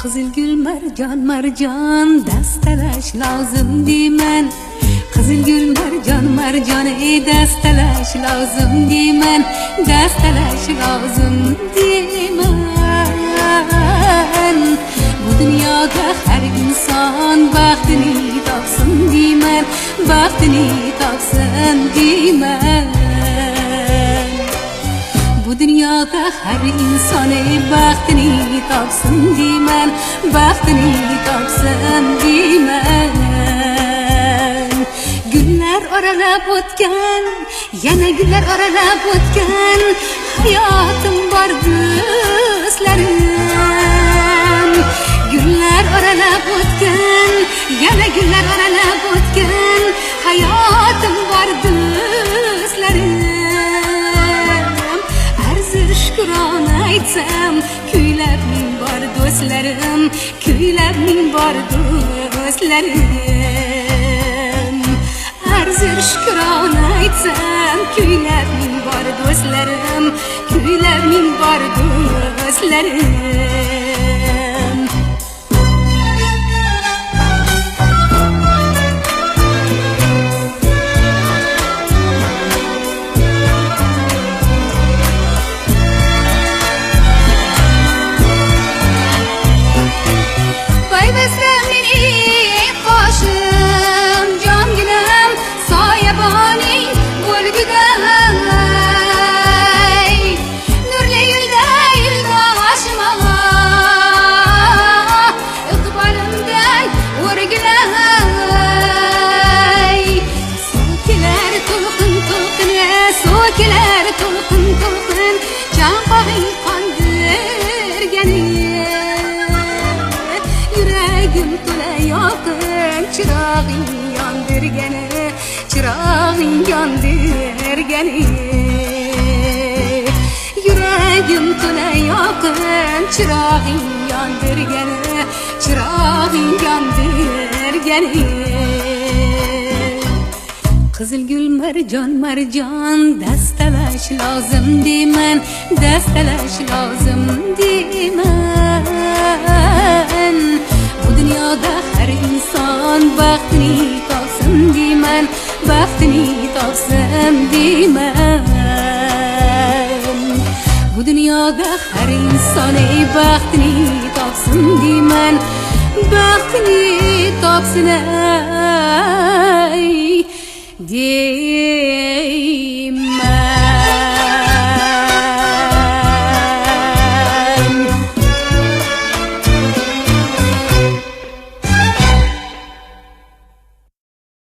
Qizilgul marjon marjon dastalash lozim deyman. Qizilgul marjon marjon dastalash lozim deyman. Dastalash lozim deyman. Bu dunyoda har inson baxtini topsin deyman. Baxtini topsin deyman. Bu dunyoda har inson baxtini topsin deyman. Baxtini topsin deyman. Gullar oralab o'tgan, yana gullar oralab o'tgan hayotim bor do'stlarim. Gullar oralab o'tgan, yana gullar oralab o'tgan hayotim bor do'stlarim. Arzir shukrona aytsam, kuylab ming bor do'stlarim, kuylab ming bor do'stlarim. Arzir shukrona aytsam, kuylab ming bor do'stlarim, kuylab ming bor do'stlarim. So'kilar to'lqin to'lqin chanqog'ing qondirgani, yuragim to'la yoqin chirog'ing yondirgani, chirog'ing yondirgani. Yuragim to'la yoqin chirog'ing yondirgani, chirog'ing yondirgani. Qizilgul marjon marjon dastalash lozim deyman. Dastalash lozim deyman. Bu dunyoda har inson baxtini topsin deyman. Baxtini topsin deyman. Bu dunyoda har inson baxtini topsin deyman. Baxtini topsin deyman.